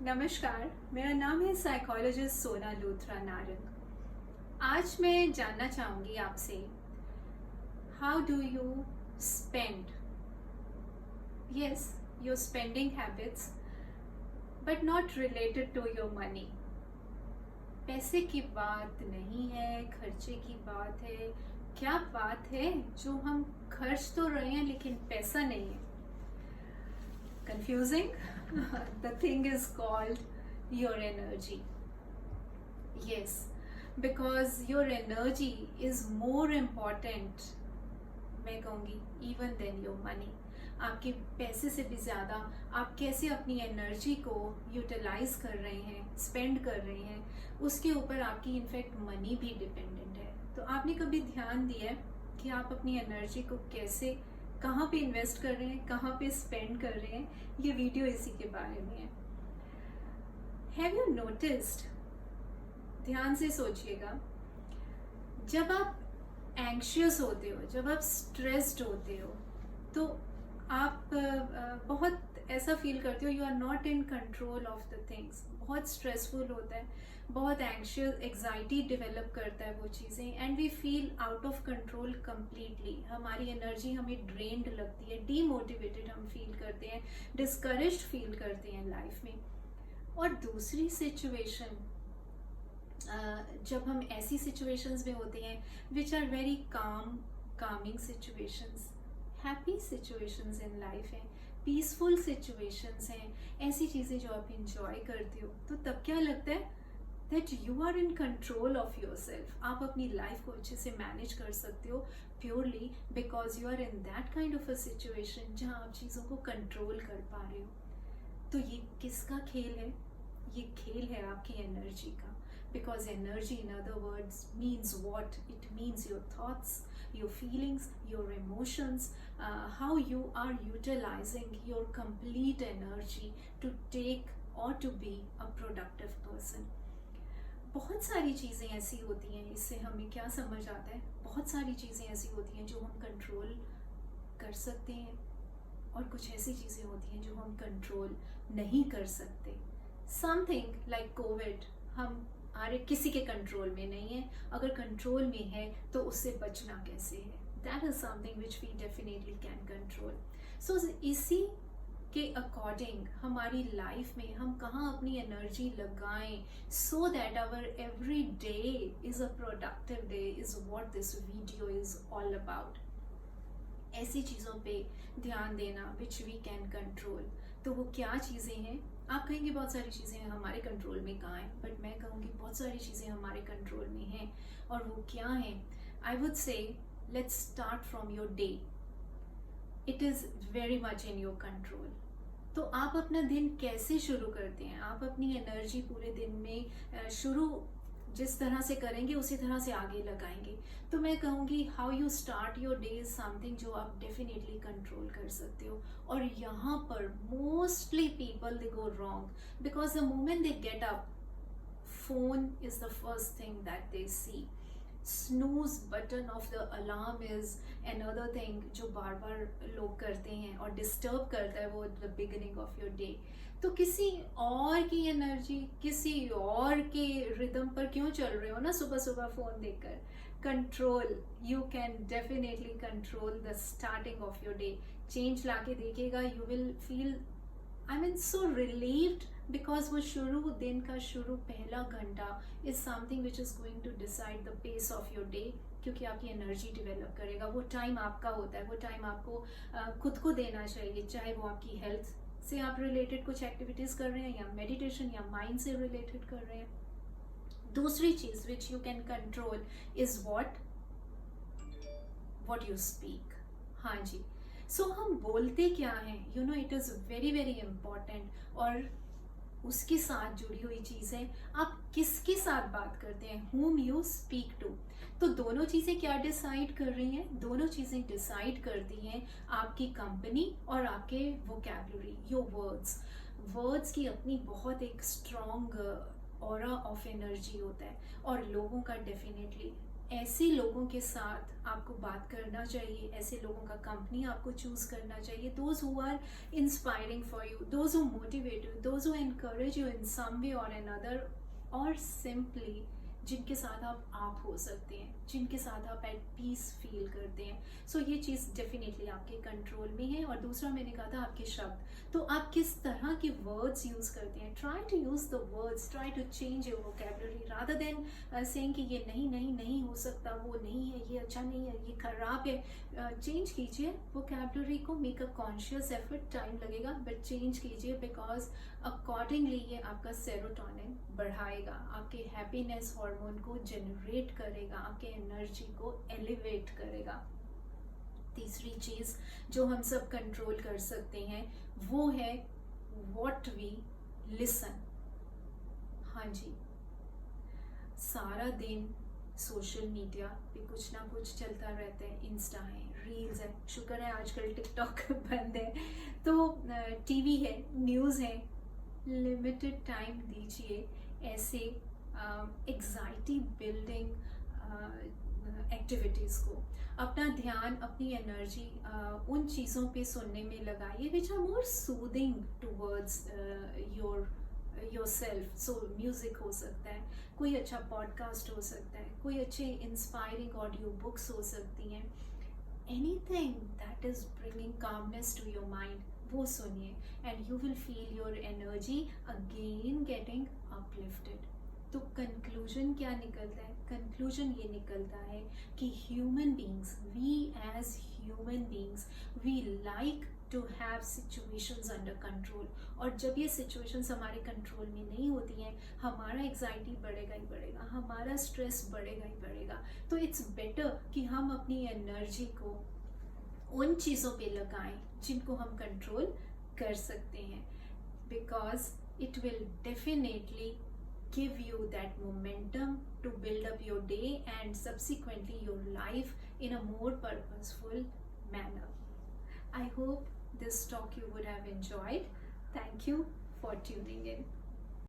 नमस्कार, मेरा नाम है साइकोलॉजिस्ट सोना लूथरा नारंग। आज मैं जानना चाहूँगी आपसे, how do you spend? Yes, your spending habits but not related to your money. पैसे की बात नहीं है, खर्चे की बात है। क्या बात है जो हम खर्च तो रहे हैं लेकिन पैसा नहीं है? Confusing? The thing is called your energy. Yes, because your energy is more important, मैं कहूँगी, even than your money. आपके पैसे से भी ज़्यादा आप कैसे अपनी एनर्जी को यूटिलाइज कर रहे हैं, स्पेंड कर रहे हैं, उसके ऊपर आपकी इनफैक्ट मनी भी डिपेंडेंट है। तो आपने कभी ध्यान दिया है कि आप अपनी एनर्जी को कैसे, कहाँ पे इन्वेस्ट कर रहे हैं, कहाँ पे स्पेंड कर रहे हैं? ये वीडियो इसी के बारे में है। हैव यू नोटिस्ड, ध्यान से सोचिएगा, जब आप एंग्शियस होते हो, जब आप स्ट्रेस्ड होते हो, तो आप बहुत ऐसा फील करते हो, you are not in control of the things. बहुत स्ट्रेसफुल होता है, बहुत एंग्शियस, एग्जाइटी डेवलप करता है वो चीज़ें, and we feel out of control completely. हमारी एनर्जी हमें ड्रेन्ड लगती है, डीमोटिवेटेड हम फील करते हैं, डिस्करेज्ड फील करते हैं लाइफ में। और दूसरी सिचुएशन, जब हम ऐसी सिचुएशंस में होते हैं which are very calming situations, happy situations in life हैं, पीसफुल सिचुएशंस हैं, ऐसी चीज़ें जो आप इंजॉय करते हो, तो तब क्या लगता है that you are in control of yourself. आप अपनी लाइफ को अच्छे से मैनेज कर सकते हो purely because you are in that kind of a situation जहाँ आप चीज़ों को कंट्रोल कर पा रहे हो। तो ये किसका खेल है? ये खेल है आपकी एनर्जी का। Because energy, in other words, means what? It means your thoughts, your feelings, your emotions, how you are utilizing your complete energy to take or to be a productive person. बहुत सारी चीज़ें ऐसी होती हैं, इससे हमें क्या समझ आता है, बहुत सारी चीज़ें ऐसी होती हैं जो हम कंट्रोल कर सकते हैं और कुछ ऐसी चीज़ें होती हैं जो हम कंट्रोल नहीं कर सकते। समथिंग लाइक कोविड, हम किसी के कंट्रोल में नहीं है, अगर कंट्रोल में है तो उससे बचना कैसे है, that is something which we definitely can control. So इसी के अकॉर्डिंग हमारी लाइफ में हम कहाँ अपनी एनर्जी लगाएं so that our every day is a productive day, is what this video is all about. ऐसी चीज़ों पे ध्यान देना विच वी कैन कंट्रोल। तो वो क्या चीज़ें हैं? आप कहेंगे बहुत सारी चीज़ें हमारे कंट्रोल में कहाँ हैं, बट मैं कहूँगी बहुत सारी चीज़ें हमारे कंट्रोल में हैं। और वो क्या हैं? I would say let's start from your day. It is very much in your control. तो आप अपना दिन कैसे शुरू करते हैं, आप अपनी एनर्जी पूरे दिन में शुरू जिस तरह से करेंगे उसी तरह से आगे लगाएंगे। तो मैं कहूँगी how you start your day is something जो आप डेफिनेटली कंट्रोल कर सकते हो। और यहाँ पर mostly people they go wrong because the moment they get up, phone is the first thing that they see. Snooze button of the alarm is another thing जो बार बार लोग करते हैं और डिस्टर्ब करता है वो the beginning of your day. तो किसी और की एनर्जी, किसी और के रिदम पर क्यों चल रहे हो ना सुबह सुबह फोन देखकर? Control, you can definitely control the starting of your day. Change लाके देखिएगा, you will feel I mean so relieved because वो शुरू, दिन का शुरू पहला घंटा is something which is going to decide the pace of your day, क्योंकि आपकी एनर्जी डेवलप करेगा। वो टाइम आपका होता है, वो टाइम आपको खुद को देना चाहिए, चाहे वो आपकी हेल्थ से आप रिलेटेड कुछ एक्टिविटीज कर रहे हैं या मेडिटेशन या माइंड से रिलेटेड कर रहे हैं। दूसरी चीज which you can control is what you speak. हाँ जी, सो हम बोलते क्या हैं, you know, it is very very important. और उसके साथ जुड़ी हुई चीज है आप किसके साथ बात करते हैं, whom you speak to। तो दोनों चीजें क्या डिसाइड कर रही हैं? दोनों चीजें डिसाइड करती हैं आपकी कंपनी और आपके वोकैबुलरी, योर वर्ड्स। वर्ड्स की अपनी बहुत एक स्ट्रॉन्ग ऑरा ऑफ एनर्जी होता है और लोगों का डेफिनेटली ऐसे लोगों के साथ आपको बात करना चाहिए, ऐसे लोगों का कंपनी आपको चूज करना चाहिए, those who are inspiring for you, those who motivate you, those who encourage you in some way or another, और सिंपली जिनके साथ आप हो सकते हैं, जिनके साथ आप एट पीस फील करते हैं। सो ये चीज़ डेफिनेटली आपके कंट्रोल में है। और दूसरा मैंने कहा था आपके शब्द, तो आप किस तरह के वर्ड्स यूज़ करते हैं। Try to use the words, try to change your vocabulary rather than saying कि ये नहीं नहीं नहीं हो सकता, वो नहीं है, ये अच्छा नहीं है, ये खराब है। चेंज कीजिए वोकैबुलरी को, make a conscious effort, time लगेगा बट चेंज कीजिए, बिकॉज अकॉर्डिंगली ये आपका सेरोटोनिन बढ़ाएगा, आपके हैप्पीनेस हार्मोन को जनरेट करेगा, आपके एनर्जी को एलिवेट करेगा। तीसरी चीज़ जो हम सब कंट्रोल कर सकते हैं वो है व्हाट वी लिसन। हाँ जी, सारा दिन सोशल मीडिया पे कुछ ना कुछ चलता रहता है, इंस्टा है, रील्स है, शुक्र है आजकल टिकटॉक बंद है, तो टीवी है, न्यूज़ है। लिमिटेड टाइम दीजिए ऐसे एग्जाइटी बिल्डिंग एक्टिविटीज़ को। अपना ध्यान, अपनी एनर्जी उन चीज़ों पे सुनने में लगाइए which are more soothing towards yourself. So music हो सकता है, कोई अच्छा पॉडकास्ट हो सकता है, कोई अच्छे इंस्पायरिंग ऑडियो बुक्स हो सकती हैं, anything that is bringing calmness to your mind, वो सुनिए and you will feel your energy again getting uplifted. तो कंक्लूजन क्या निकलता है? कंक्लूजन ये निकलता है कि human beings, we as human beings, we like to have situations under control. और जब ये सिचुएशंस हमारे कंट्रोल में नहीं होती हैं, हमारा एग्जाइटी बढ़ेगा ही बढ़ेगा, हमारा स्ट्रेस बढ़ेगा ही बढ़ेगा। तो इट्स बेटर कि हम अपनी एनर्जी को उन चीज़ों पे लगाएं जिनको हम कंट्रोल कर सकते हैं, because it will definitely give you that momentum to build up your day and subsequently your life in a more purposeful manner. I hope this talk you would have enjoyed. Thank you for tuning in.